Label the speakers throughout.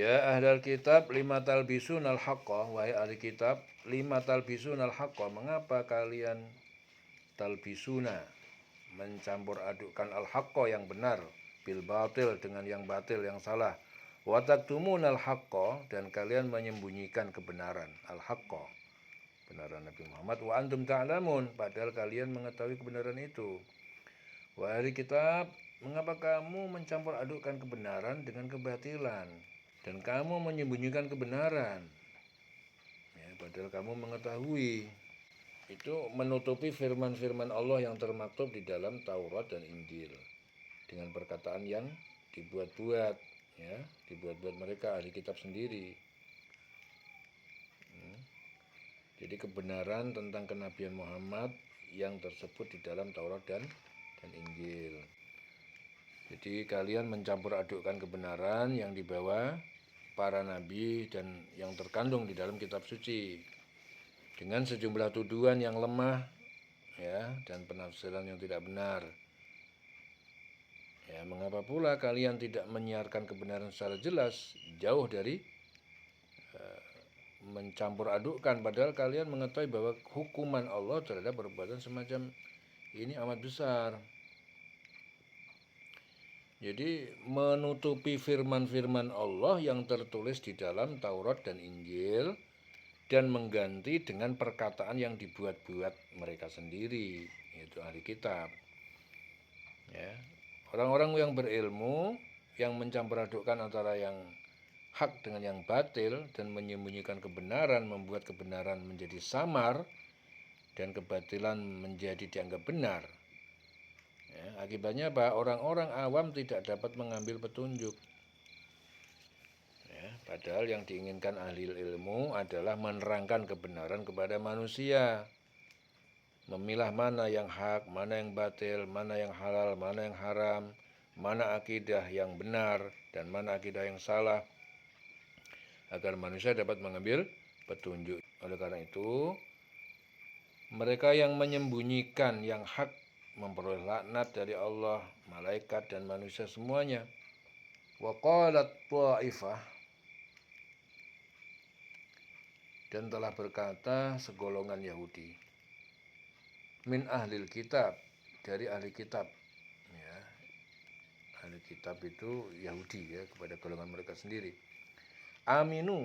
Speaker 1: Ya ahlal kitab lima talbisunal haqqa, wahai ahli kitab, lima talbisunal haqqa, mengapa kalian talbisuna, mencampur adukkan al haqqa yang benar, bil batil dengan yang batil, yang salah, wa taktumunal haqqa, dan kalian menyembunyikan kebenaran, al haqqa, kebenaran Nabi Muhammad, wa antum ta'lamun, padahal kalian mengetahui kebenaran itu. Wahai ahli kitab, mengapa kamu mencampur adukkan kebenaran dengan kebatilan, dan kamu menyembunyikan kebenaran, ya, padahal kamu mengetahui. Itu menutupi firman-firman Allah yang termaktub di dalam Taurat dan Injil dengan perkataan yang dibuat-buat, ya, dibuat-buat mereka ahli kitab sendiri. Jadi kebenaran tentang kenabian Muhammad yang tersebut di dalam Taurat dan Injil. Jadi kalian mencampur adukkan kebenaran yang dibawa para nabi dan yang terkandung di dalam kitab suci dengan sejumlah tuduhan yang lemah, ya, dan penafsiran yang tidak benar. Ya, mengapa pula kalian tidak menyiarkan kebenaran secara jelas, jauh dari mencampur adukkan, padahal kalian mengetahui bahwa hukuman Allah terhadap perbuatan semacam ini amat besar. Jadi menutupi firman-firman Allah yang tertulis di dalam Taurat dan Injil dan mengganti dengan perkataan yang dibuat-buat mereka sendiri, yaitu ahli kitab. Ya. Orang-orang yang berilmu yang mencampur adukkan antara yang hak dengan yang batil dan menyembunyikan kebenaran, membuat kebenaran menjadi samar dan kebatilan menjadi dianggap benar. Ya, akibatnya apa? Orang-orang awam tidak dapat mengambil petunjuk. Ya, padahal yang diinginkan ahli ilmu adalah menerangkan kebenaran kepada manusia, memilah mana yang hak, mana yang batil, mana yang halal, mana yang haram, mana akidah yang benar dan mana akidah yang salah, agar manusia dapat mengambil petunjuk. Oleh karena itu, mereka yang menyembunyikan yang hak memperoleh laknat dari Allah, malaikat dan manusia semuanya. Wa qalat ta'ifah, dan telah berkata segolongan Yahudi, min ahlil kitab, dari ahli kitab, ya, ahli kitab itu Yahudi, ya, kepada golongan mereka sendiri. Aminu,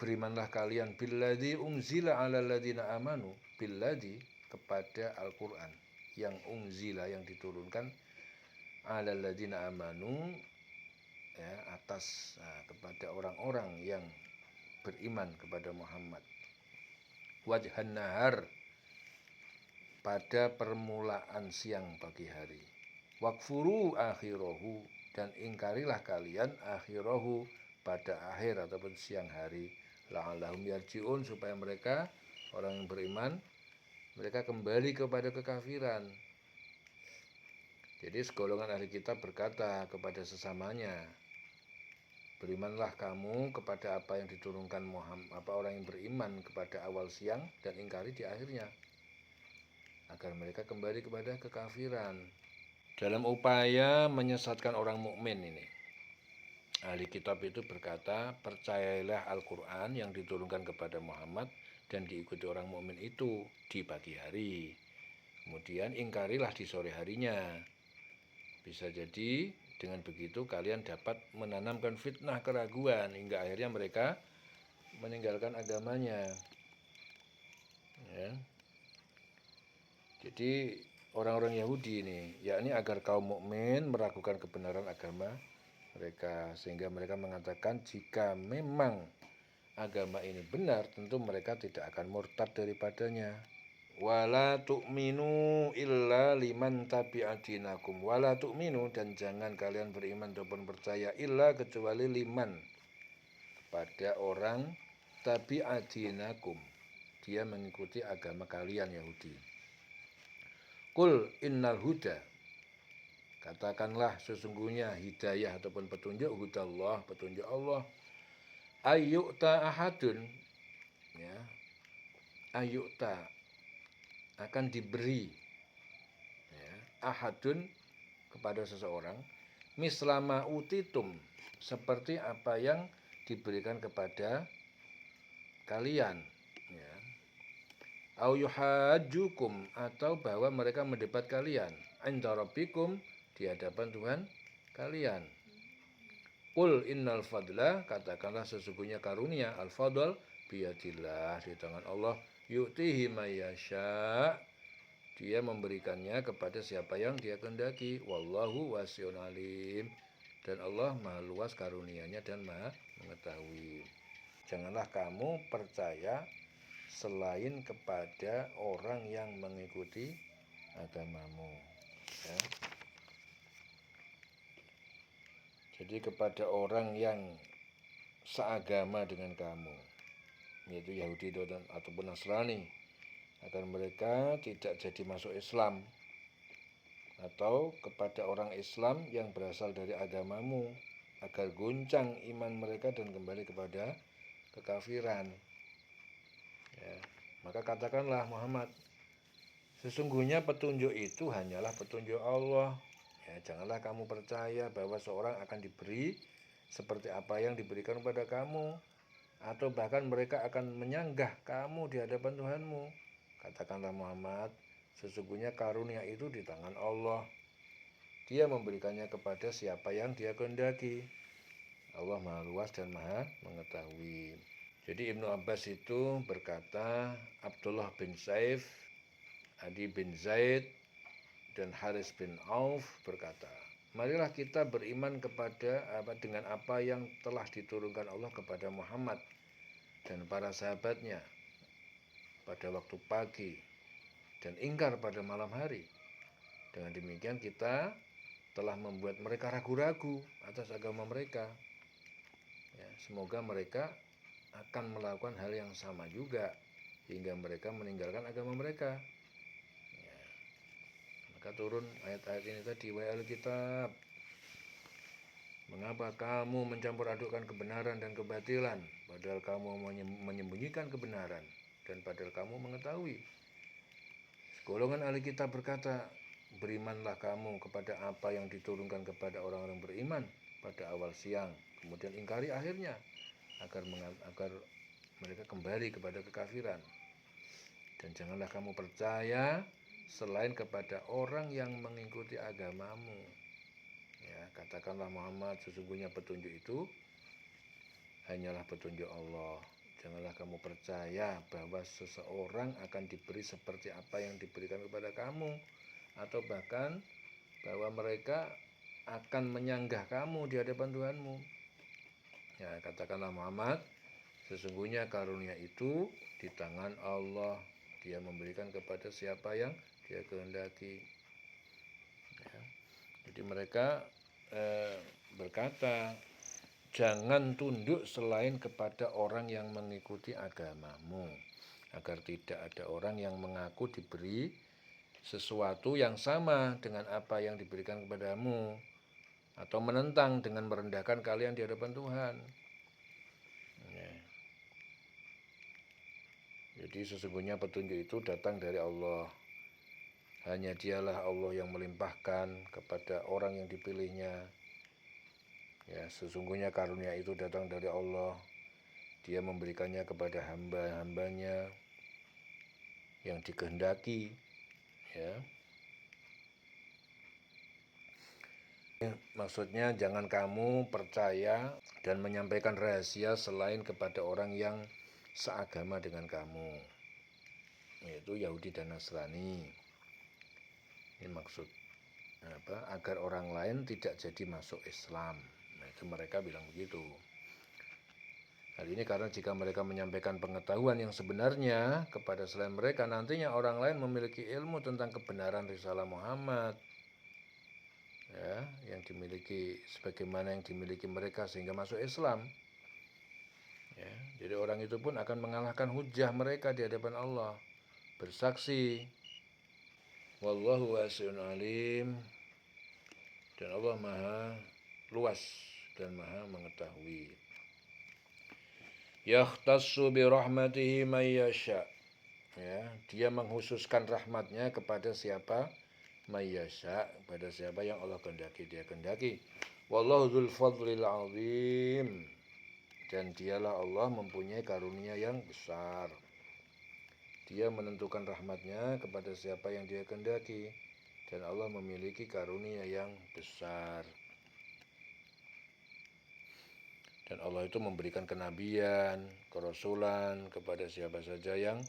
Speaker 1: berimanlah kalian, billadzi unzila ala ladina amanu, billadzi, kepada Al-Quran yang unzila, yang diturunkan, ala ladina amanu, ya, atas, kepada orang-orang yang beriman kepada Muhammad, wajhan nahar, pada permulaan siang pagi hari, wakfuru akhirahu, dan ingkarilah kalian akhirahu, pada akhir ataupun siang hari, la'allahum yarji'un, supaya mereka, orang yang beriman, mereka kembali kepada kekafiran. Jadi segolongan ahli kitab berkata kepada sesamanya, berimanlah kamu kepada apa yang diturunkan Muhammad, apa orang yang beriman kepada awal siang dan ingkari di akhirnya, agar mereka kembali kepada kekafiran. Dalam upaya menyesatkan orang mukmin ini, ahli kitab itu berkata, percayalah Al-Quran yang diturunkan kepada Muhammad dan diikuti orang mukmin itu di pagi hari, kemudian ingkarilah di sore harinya. Bisa jadi dengan begitu kalian dapat menanamkan fitnah keraguan hingga akhirnya mereka meninggalkan agamanya. Ya. Jadi orang-orang Yahudi ini, yakni agar kaum mukmin meragukan kebenaran agama mereka, sehingga mereka mengatakan jika memang agama ini benar, tentu mereka tidak akan murtad daripadanya. Wala tu'minu illa liman tabi'adinakum, wala tu'minu, dan jangan kalian beriman ataupun percaya illa kecuali liman, pada orang tabi'adinakum, dia mengikuti agama kalian Yahudi. Qul innal huda, katakanlah sesungguhnya hidayah ataupun petunjuk, hudallah, petunjuk Allah, ayyu'ta ahadun, ya, ayyu'ta, akan diberi, ya, ahadun, kepada seseorang, mislama utitum, seperti apa yang diberikan kepada kalian, ya. Au yuhajjukum, atau bahwa mereka mendebat kalian, inda rabbikum, di hadapan Tuhan kalian. Qul innal fadla, katakanlah sesungguhnya karunia, al-fadl biyadillah, di tangan Allah, yu'tihi mayyasha, dia memberikannya kepada siapa yang dia kehendaki. Wallahu wasi'un alim, dan Allah maha luas karunianya dan maha mengetahui. Janganlah kamu percaya selain kepada orang yang mengikuti agamamu, ya. Jadi kepada orang yang seagama dengan kamu, yaitu Yahudi ataupun Nasrani, agar mereka tidak jadi masuk Islam, atau kepada orang Islam yang berasal dari agamamu, agar goncang iman mereka dan kembali kepada kekafiran, ya. Maka katakanlah Muhammad, sesungguhnya petunjuk itu hanyalah petunjuk Allah. Ya, janganlah kamu percaya bahwa seorang akan diberi seperti apa yang diberikan kepada kamu, atau bahkan mereka akan menyanggah kamu di hadapan Tuhanmu. Katakanlah Muhammad, sesungguhnya karunia itu di tangan Allah. Dia memberikannya kepada siapa yang dia kehendaki. Allah maha luas dan maha mengetahui. Jadi Ibnu Abbas itu berkata, Abdullah bin Saif, Adi bin Zaid, dan Haris bin Auf berkata, marilah kita beriman dengan apa yang telah diturunkan Allah kepada Muhammad dan para sahabatnya pada waktu pagi, dan ingkar pada malam hari. Dengan demikian kita telah membuat mereka ragu-ragu atas agama mereka, ya, semoga mereka akan melakukan hal yang sama juga hingga mereka meninggalkan agama mereka. Maka turun ayat-ayat ini tadi, wahai ahli kitab, mengapa kamu mencampur adukkan kebenaran dan kebatilan, padahal kamu menyembunyikan kebenaran dan padahal kamu mengetahui. Golongan ahli kitab berkata, berimanlah kamu kepada apa yang diturunkan kepada orang-orang beriman pada awal siang, kemudian ingkari akhirnya, agar mereka kembali kepada kekafiran. Dan janganlah kamu percaya selain kepada orang yang mengikuti agamamu, ya. Katakanlah Muhammad, sesungguhnya petunjuk itu hanyalah petunjuk Allah. Janganlah kamu percaya bahwa seseorang akan diberi seperti apa yang diberikan kepada kamu, atau bahkan bahwa mereka akan menyanggah kamu di hadapan Tuhanmu. Ya, katakanlah Muhammad, sesungguhnya karunia itu di tangan Allah. Dia memberikan kepada siapa yang dia kehendaki, ya. Jadi mereka berkata, jangan tunduk selain kepada orang yang mengikuti agamamu, agar tidak ada orang yang mengaku diberi sesuatu yang sama dengan apa yang diberikan kepadamu, atau menentang dengan merendahkan kalian di hadapan Tuhan, ya. Jadi sesungguhnya petunjuk itu datang dari Allah. Hanya dialah Allah yang melimpahkan kepada orang yang dipilihnya. Ya, sesungguhnya karunia itu datang dari Allah. Dia memberikannya kepada hamba-hambanya yang dikehendaki, ya. Maksudnya jangan kamu percaya dan menyampaikan rahasia selain kepada orang yang seagama dengan kamu, yaitu Yahudi dan Nasrani. Ini maksud agar orang lain tidak jadi masuk Islam. Nah, itu mereka bilang begitu. Hal ini karena jika mereka menyampaikan pengetahuan yang sebenarnya kepada selain mereka, nantinya orang lain memiliki ilmu tentang kebenaran risalah Muhammad, ya, yang dimiliki sebagaimana yang dimiliki mereka sehingga masuk Islam, ya. Jadi orang itu pun akan mengalahkan hujah mereka di hadapan Allah, bersaksi, wallahu wasi'un alim, dan Allah maha luas dan maha mengetahui. Yakhtassu bi rahmatihi may yasha, ya, dia menghususkan rahmatnya kepada siapa mayyasha, pada siapa yang Allah kehendaki dia kehendaki. Wallahu dzul fadlil azim, dan dialah Allah mempunyai karunia yang besar. Dia menentukan rahmatnya kepada siapa yang dia kehendaki, dan Allah memiliki karunia yang besar. Dan Allah itu memberikan kenabian, kerasulan kepada siapa saja yang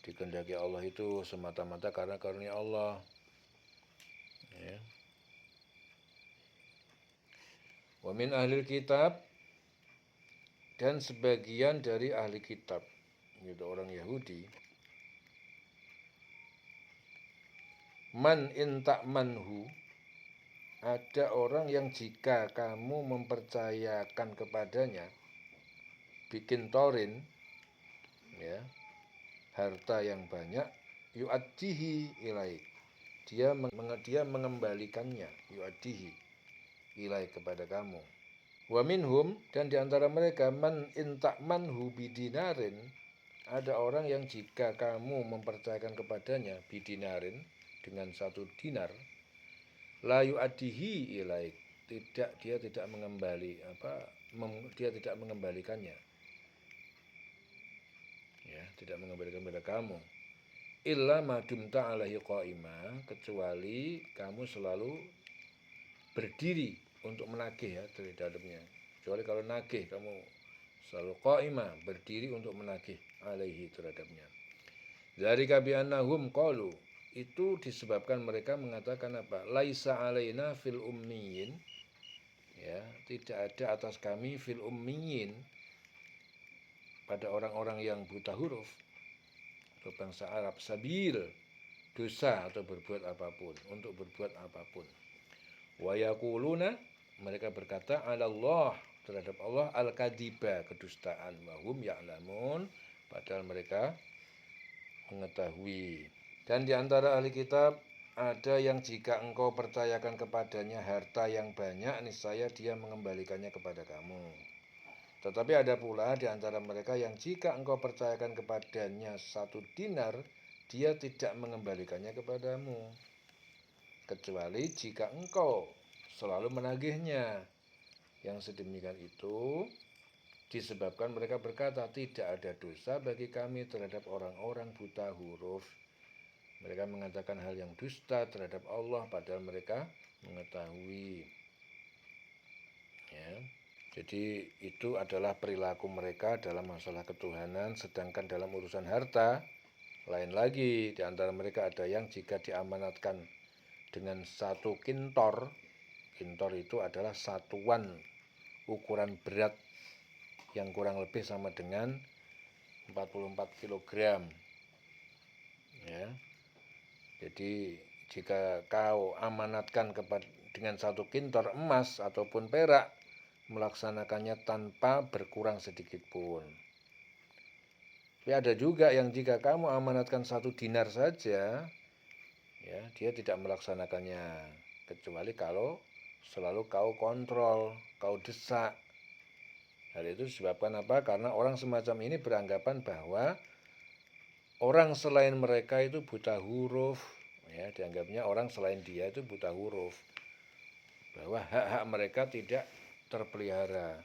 Speaker 1: dikehendaki Allah itu semata-mata karena karunia Allah. Ya. Wa min ahlil kitab, dan sebagian dari ahli kitab, yaitu orang Yahudi, man in ta'manhu, ada orang yang jika kamu mempercayakan kepadanya bikin torin, ya, harta yang banyak, yu'addihi ilaik, dia mengembalikannya, yu'addihi ilaik, kepada kamu. Wa minhum, dan diantara mereka, man in ta'manhu bidinarin, ada orang yang jika kamu mempercayakan kepadanya bidinarin, dengan 1 dinar, la yu'addihi ilaik, dia tidak mengembalikannya, ya, tidak mengembalikan kepada kamu. Illa madumta alaihi qaima, kecuali kamu selalu berdiri untuk menagih, ya, terhadapnya. Kecuali kalau nagih kamu selalu qaima, berdiri untuk menagih alaihi, terhadapnya. Dzalika bi annahum qalu, itu disebabkan mereka mengatakan apa? Laisa alaina fil ummiyin, ya, tidak ada atas kami fil ummiyin, pada orang-orang yang buta huruf atau bangsa Arab, sabil, dosa atau berbuat apapun, untuk berbuat apapun. Wa yaquluna, mereka berkata, alallah, terhadap Allah, al-kadiba, kedustaan, wa hum ya'lamun, padahal mereka mengetahui. Dan di antara ahli kitab ada yang jika engkau percayakan kepadanya harta yang banyak, niscaya dia mengembalikannya kepada kamu. Tetapi ada pula di antara mereka yang jika engkau percayakan kepadanya 1 dinar, dia tidak mengembalikannya kepadamu, kecuali jika engkau selalu menagihnya. Yang sedemikian itu disebabkan mereka berkata, tidak ada dosa bagi kami terhadap orang-orang buta huruf. Mereka mengatakan hal yang dusta terhadap Allah, padahal mereka mengetahui. Ya. Jadi itu adalah perilaku mereka dalam masalah ketuhanan, sedangkan dalam urusan harta, lain lagi. Di antara mereka ada yang jika diamanatkan dengan 1 kintor, kintor itu adalah satuan ukuran berat yang kurang lebih sama dengan 44 kg. Ya. Jadi jika kau amanatkan dengan 1 kintor emas ataupun perak, melaksanakannya tanpa berkurang sedikit pun. Tapi ada juga yang jika kamu amanatkan 1 dinar saja, ya, dia tidak melaksanakannya, kecuali kalau selalu kau kontrol, kau desak. Hal itu disebabkan apa? Karena orang semacam ini beranggapan bahwa orang selain mereka itu buta huruf, ya, dianggapnya orang selain dia itu buta huruf, bahwa hak-hak mereka tidak terpelihara.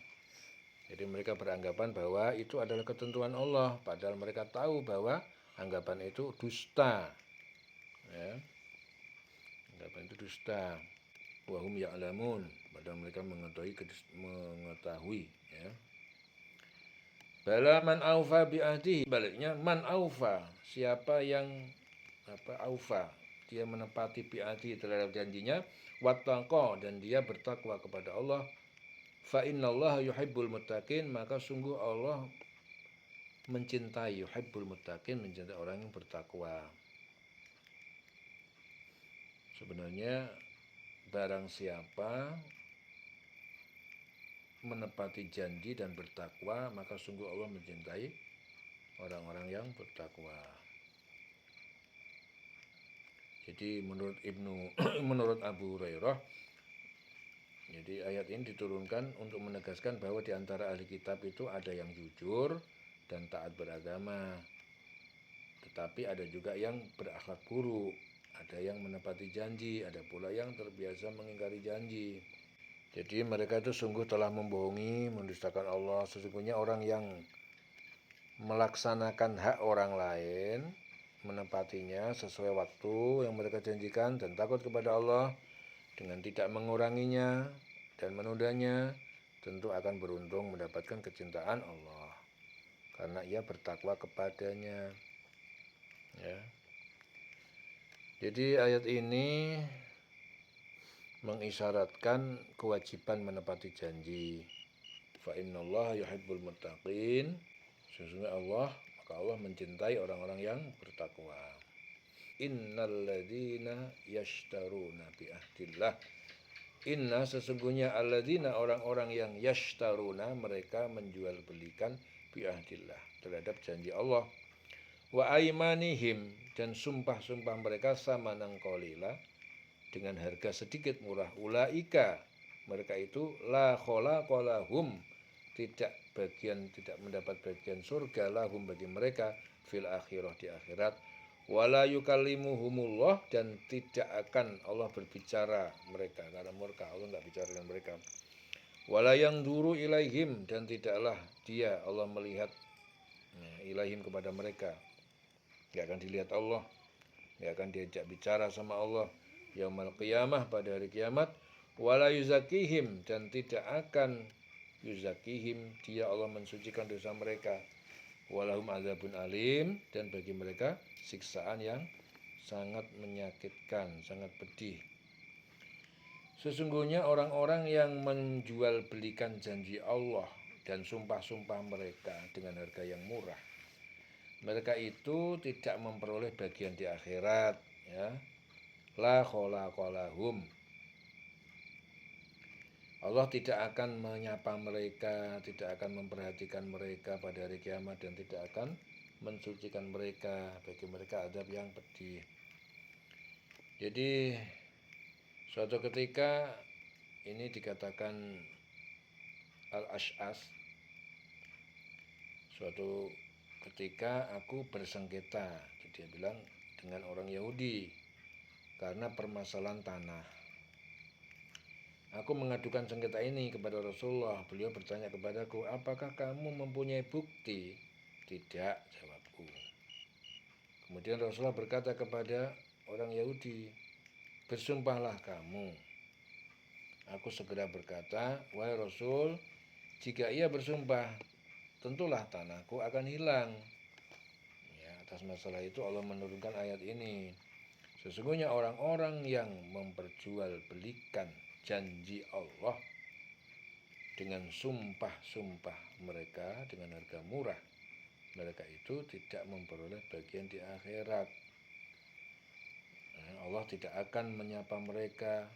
Speaker 1: Jadi mereka beranggapan bahwa itu adalah ketentuan Allah, padahal mereka tahu bahwa anggapan itu dusta, ya. Anggapan itu dusta. Wa hum ya'lamun, padahal mereka mengetahui, ya. Bala man aufa bi ahdihi, baliknya man aufa, siapa yang aufa, dia menepati bi ahdihi, terhadap janjinya, wattaqa, dan dia bertakwa kepada Allah, fa innallaha yuhibbul muttaqin, maka sungguh Allah mencintai, yuhibbul muttaqin, mencintai orang yang bertakwa. Sebenarnya barang siapa menepati janji dan bertakwa, maka sungguh Allah mencintai orang-orang yang bertakwa. Jadi menurut Abu Hurairah, jadi ayat ini diturunkan untuk menegaskan bahwa di antara ahli kitab itu ada yang jujur dan taat beragama, tetapi ada juga yang berakhlak buruk, ada yang menepati janji, ada pula yang terbiasa mengingkari janji. Jadi mereka itu sungguh telah membohongi, mendustakan Allah. Sesungguhnya orang yang melaksanakan hak orang lain, menepatinya sesuai waktu yang mereka janjikan dan takut kepada Allah dengan tidak menguranginya dan menundanya, tentu akan beruntung mendapatkan kecintaan Allah karena ia bertakwa kepadanya. Ya. Jadi ayat ini mengisyaratkan kewajiban menepati janji. Fa innallaha yuhibbul muttaqin. Sesungguhnya maka Allah mencintai orang-orang yang bertakwa. Innal ladzina yashtaruna bi ahdillah. Inna sesungguhnya alladzina orang-orang yang yashtaruna mereka menjual belikan bi ahdillah terhadap janji Allah. Wa aimanihim dan sumpah-sumpah mereka sama nangkolila dengan harga sedikit murah. Ulaika mereka itu la khalaqa lahum tidak mendapat bagian surga lahum bagi mereka fil akhirah di akhirat. Wala yukallimuhumullah dan tidak akan Allah berbicara mereka karena murka Allah tidak bicara dengan mereka. Wala yanzuru ilaihim dan tidaklah dia Allah melihat ilaihim kepada mereka. Tidak akan dilihat Allah, tidak akan diajak bicara sama Allah yaumul qiyamah pada hari kiamat. Wala yuzakihim dan tidak akan yuzakihim dia Allah mensucikan dosa mereka. Walahum azabun alim dan bagi mereka siksaan yang sangat menyakitkan, sangat pedih. Sesungguhnya orang-orang yang menjual belikan janji Allah dan sumpah-sumpah mereka dengan harga yang murah, mereka itu tidak memperoleh bagian di akhirat, ya. La khalaqa lahum. Allah tidak akan menyapa mereka, tidak akan memperhatikan mereka pada hari kiamat dan tidak akan mensucikan mereka. Bagi mereka azab yang pedih. Jadi suatu ketika ini dikatakan Al-Ash'as, suatu ketika aku bersengketa, dia bilang dengan orang Yahudi karena permasalahan tanah. Aku mengadukan sengketa ini kepada Rasulullah. Beliau bertanya kepadaku, apakah kamu mempunyai bukti? Tidak, jawabku. Kemudian Rasulullah berkata kepada orang Yahudi, bersumpahlah kamu. Aku segera berkata, wahai Rasul, jika ia bersumpah, tentulah tanahku akan hilang. Ya, atas masalah itu Allah menurunkan ayat ini. Sesungguhnya orang-orang yang memperjualbelikan janji Allah dengan sumpah-sumpah mereka dengan harga murah, mereka itu tidak memperoleh bagian di akhirat. Allah tidak akan menyapa mereka,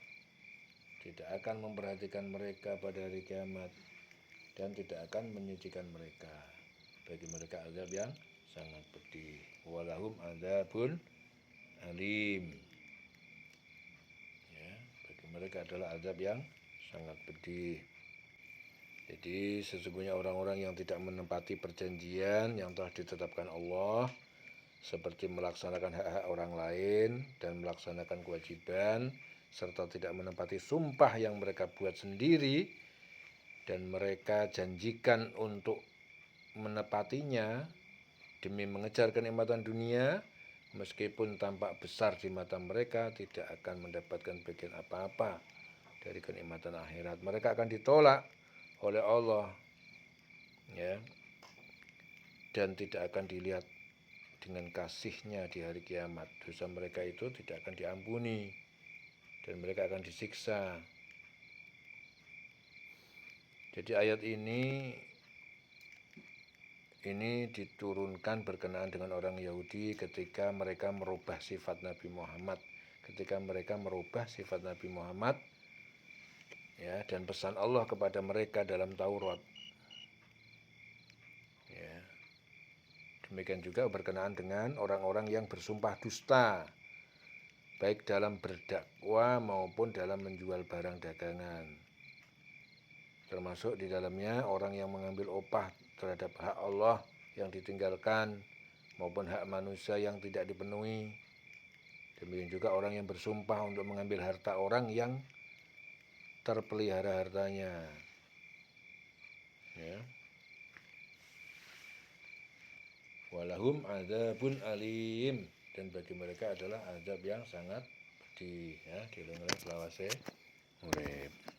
Speaker 1: tidak akan memperhatikan mereka pada hari kiamat, dan tidak akan menyucikan mereka. Bagi mereka azab yang sangat pedih. Walahum azabun alim. Ya, bagi mereka adalah azab yang sangat pedih. Jadi sesungguhnya orang-orang yang tidak menepati perjanjian yang telah ditetapkan Allah, seperti melaksanakan hak-hak orang lain dan melaksanakan kewajiban, serta tidak menepati sumpah yang mereka buat sendiri dan mereka janjikan untuk menepatinya demi mengejar kenikmatan dunia, meskipun tampak besar di mata mereka, tidak akan mendapatkan bagian apa-apa dari kenikmatan akhirat. Mereka akan ditolak oleh Allah, ya, dan tidak akan dilihat dengan kasih-Nya di hari kiamat. Dosa mereka itu tidak akan diampuni dan mereka akan disiksa. Jadi ayat ini diturunkan berkenaan dengan orang Yahudi ketika mereka merubah sifat Nabi Muhammad. Ketika mereka merubah sifat Nabi Muhammad, ya, dan pesan Allah kepada mereka dalam Taurat. Ya. Demikian juga berkenaan dengan orang-orang yang bersumpah dusta, baik dalam berdakwah maupun dalam menjual barang dagangan. Termasuk di dalamnya orang yang mengambil upah terhadap hak Allah yang ditinggalkan maupun hak manusia yang tidak dipenuhi. Demikian juga orang yang bersumpah untuk mengambil harta orang yang terpelihara hartanya. Ya. Walahum adzabun alim, dan bagi mereka adalah azab yang sangat pedih. Ya, dilengah selawase urip.